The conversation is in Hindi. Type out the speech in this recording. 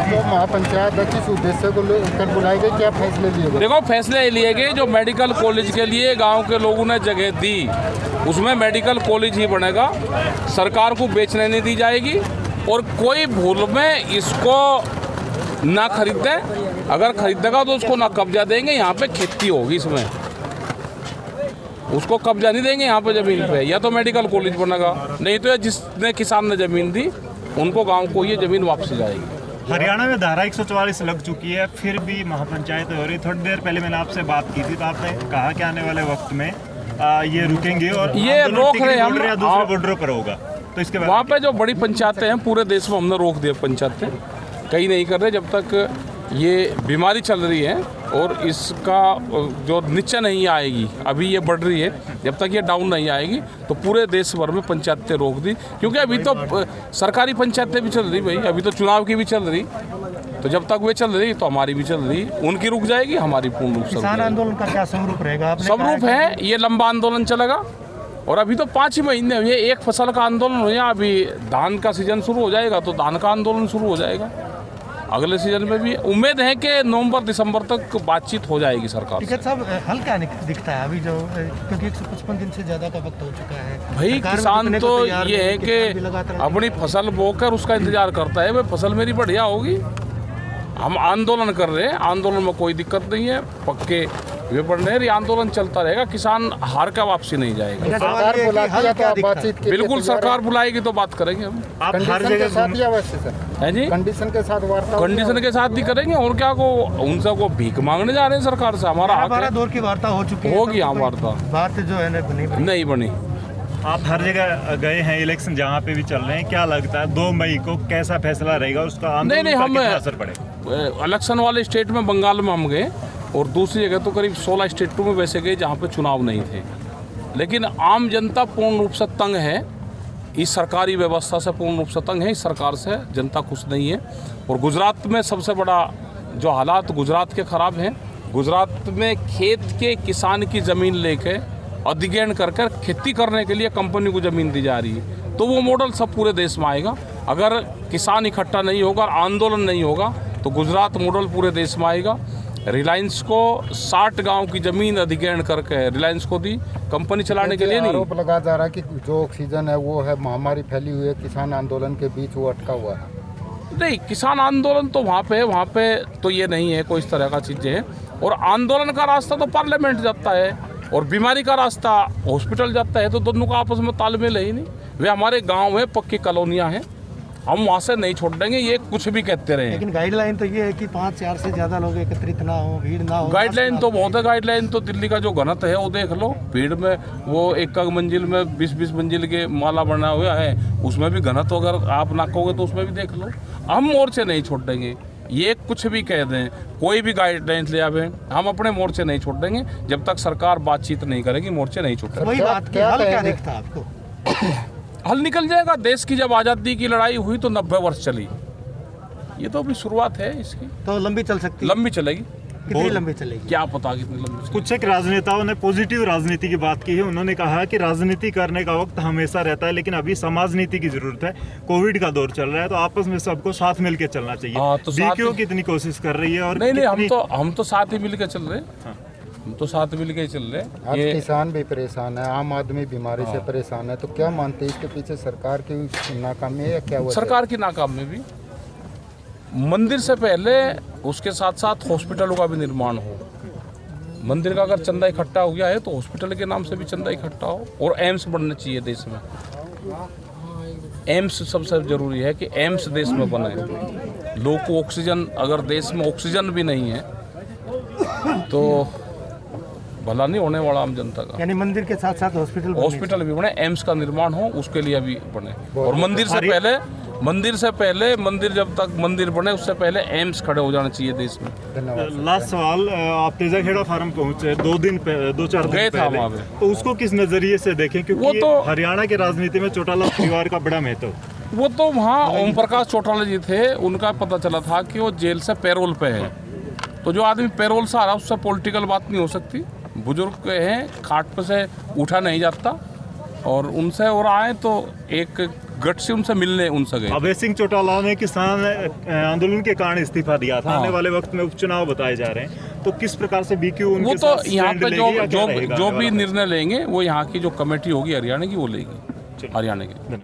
जो महापंचायत किस उद्देश्य को लेकर बुलाई गई, क्या फैसले लिए गए? देखो, फैसले लिए गए जो मेडिकल कॉलेज के लिए गांव के लोगों ने जगह दी, उसमें मेडिकल कॉलेज ही बनेगा, सरकार को बेचने नहीं दी जाएगी और कोई भूल में इसको ना खरीदे, अगर खरीदेगा तो उसको ना कब्जा देंगे। यहाँ पे खेती होगी, इसमें उसको कब्जा नहीं देंगे यहाँ पे ज़मीन पे, या तो मेडिकल कॉलेज बनेगा, नहीं तो जिसने किसान ने ज़मीन दी उनको गांव को ये ज़मीन वापस जाएगी। हरियाणा में धारा 144 लग चुकी है, फिर भी महापंचायत हो रही। थोड़ी देर पहले मैंने आपसे बात की थी तो आपने कहा कि आने वाले वक्त में ये रुकेंगे और ये रोक रहे हम दूसरे बॉर्डरों पर होगा। तो इसके बाद वहाँ पे जो बड़ी पंचायतें हैं पूरे देश में हमने रोक दिया, पंचायतें कहीं नहीं कर रहे जब तक ये बीमारी चल रही है और इसका जो नीचे नहीं आएगी, अभी ये बढ़ रही है, जब तक ये डाउन नहीं आएगी तो पूरे देश भर में पंचायतें रोक दी। क्योंकि अभी तो सरकारी पंचायतें भी चल रही भाई, अभी तो चुनाव की भी चल रही, तो जब तक वे चल रही तो हमारी भी चल रही, उनकी रुक जाएगी, हमारी पूर्ण रूप से। किसान आंदोलन का क्या स्वरूप रहेगा? स्वरूप है ये लंबा आंदोलन चलेगा और अभी तो 5 ही महीने हुए, एक फसल का आंदोलन हो या अभी धान का सीजन शुरू हो जाएगा तो धान का आंदोलन शुरू हो जाएगा। अगले सीजन में भी उम्मीद है कि नवंबर दिसंबर तक बातचीत हो जाएगी सरकार से। साहब, हल क्या दिखता है अभी जो, क्योंकि 155 दिन से ज़्यादा का वक्त हो चुका है भाई, किसान तो ये है कि अपनी फसल बोकर उसका इंतजार करता है, भाई फसल मेरी बढ़िया होगी। हम आंदोलन कर रहे हैं, आंदोलन में कोई दिक्कत नहीं है, पक्के वे बढ़ रहे हैं, ये आंदोलन चलता रहेगा, किसान हार का वापसी नहीं जाएगा। सरकार बुलाती है तो आप बातचीत के लिए बिल्कुल, सरकार बुलाएगी तो बात करेंगे हम। आप हर कंडीशन जगह के साथ या वैसे सर? है जी, कंडीशन के साथ वार्ता? कंडीशन के साथ भी करेंगे और क्या को उनसे को भीख मांगने जा रहे हैं सरकार से, हमारा हक है। दौर की वार्ता हो चुकी है, होगी, हाँ वार्ता बात जो है नहीं बनी। आप हर जगह गए हैं, इलेक्शन जहाँ पे भी चल रहे हैं, क्या लगता है 2 मई को कैसा फैसला रहेगा, उसका आंदोलन पर कितना असर पड़ेगा? इलेक्शन वाले स्टेट में बंगाल में हम गए और दूसरी जगह तो करीब 16 स्टेटों में वैसे गए जहाँ पे चुनाव नहीं थे, लेकिन आम जनता पूर्ण रूप से तंग है, इस सरकारी व्यवस्था से पूर्ण रूप से तंग है, इस सरकार से जनता खुश नहीं है। और गुजरात में सबसे बड़ा जो हालात गुजरात के ख़राब हैं, गुजरात में खेत के किसान की ज़मीन लेके अधिग्रहण कर खेती करने के लिए कंपनी को ज़मीन दी जा रही है, तो वो मॉडल सब पूरे देश में आएगा। अगर किसान इकट्ठा नहीं होगा, आंदोलन नहीं होगा तो गुजरात मॉडल पूरे देश में आएगा। रिलायंस को 60 गांव की ज़मीन अधिग्रहण करके रिलायंस को दी, कंपनी चलाने के लिए नहीं। आरोप लगा जा रहा है कि जो ऑक्सीजन है वो है महामारी फैली हुई है, किसान आंदोलन के बीच वो अटका हुआ है। नहीं, किसान आंदोलन तो वहाँ पे है, वहाँ पे तो ये नहीं है, कोई इस तरह का चीज़ें हैं। और आंदोलन का रास्ता तो पार्लियामेंट जाता है और बीमारी का रास्ता हॉस्पिटल जाता है, तो दोनों का आपस में तालमेल है ही नहीं। वे हमारे गाँव है, पक्की कॉलोनियाँ हैं, हम वहाँ से नहीं छोड़ देंगे, ये कुछ भी कहते रहे। लेकिन गाइडलाइन तो ये है कि 5-4 से ज़्यादा लोग एकत्रित ना हो, भीड़ ना हो। गाइडलाइन तो बहुत है, गाइडलाइन तो दिल्ली का जो घनत्व है वो देख लो, भीड़ में वो एक मंजिल में 20-20 मंजिल के माला बना हुआ है, उसमें भी घनत्व अगर आप ना कहोगे तो उसमें भी देख लो। हम मोर्चे नहीं छोड़ देंगे, ये कुछ भी कह दें, कोई भी गाइडलाइन ले आवे, हम अपने मोर्चे नहीं छोड़ देंगे जब तक सरकार बातचीत नहीं करेगी, मोर्चे नहीं छोड़ेंगे। वही बात, क्या हल क्या दिखता है आपको? हल निकल जाएगा। देश की जब आज़ादी की लड़ाई हुई तो 90 वर्ष चली, ये तो अभी शुरुआत है इसकी, तो लंबी चल सकती है। लंबी चलेगी। कितनी लंबी चलेगी क्या पता कितनी लंबी। कुछ एक राजनेताओं ने पॉजिटिव राजनीति की बात की है, उन्होंने कहा कि राजनीति करने का वक्त हमेशा रहता है, लेकिन अभी समाज नीति की जरूरत है, कोविड का दौर चल रहा है, तो आपस में सबको साथ मिलकर चलना चाहिए। तो बीकेओ कितनी कोशिश कर रही है और नहीं, हम तो साथ ही मिलकर चल रहे हैं, हम तो साथ मिल के ही चल रहे हैं। आज किसान भी परेशान है, आम आदमी बीमारी से परेशान है, तो क्या मानते हैं इसके पीछे सरकार की नाकामी है या क्या हुआ? सरकार की नाकामी भी, मंदिर से पहले उसके साथ साथ हॉस्पिटलों का भी निर्माण हो। मंदिर का अगर चंदा इकट्ठा हो गया है तो हॉस्पिटल के नाम से भी चंदा इकट्ठा हो, और एम्स बनना चाहिए देश में। एम्स सबसे ज़रूरी है कि एम्स देश में बने। लोग को ऑक्सीजन, अगर देश में ऑक्सीजन भी नहीं है तो भला नहीं होने वाला आम जनता का। यानी मंदिर के साथ साथ हॉस्पिटल भी बने, एम्स का निर्माण हो, उसके लिए भी बने। और मंदिर से पहले मंदिर जब तक मंदिर बने उससे पहले एम्स खड़े हो जाना चाहिए देश में। धन्यवाद। लास्ट सवाल, आप तेजाखेड़ा फार्म पहुंचे 2-4 दिन पहले, तो उसको किस नजरिए से देखें, क्योंकि वो तो हरियाणा की राजनीति में चौटाला परिवार का बड़ा महत्व। वो तो वहाँ ओम प्रकाश चौटाला जी थे, उनका पता चला था कि वो जेल से पैरोल पे है, तो जो आदमी पैरोल से आ रहा है उससे पॉलिटिकल बात नहीं हो सकती। बुजुर्ग हैं, खाट पे से उठा नहीं जाता, और उनसे और आए तो एक गट से उनसे मिलने उनसे गए। अभय सिंह चौटाला ने किसान आंदोलन के कारण इस्तीफा दिया था। हाँ। आने वाले वक्त में उपचुनाव बताए जा रहे हैं, तो किस प्रकार से बीक्यू उनके वो तो साथ यहाँ स्टैंड पे लेगी या क्या रहेगा जो आने भी वाला निर्णय लेंगे वो यहाँ की जो कमेटी होगी हरियाणा की वो लेगी, हरियाणा की।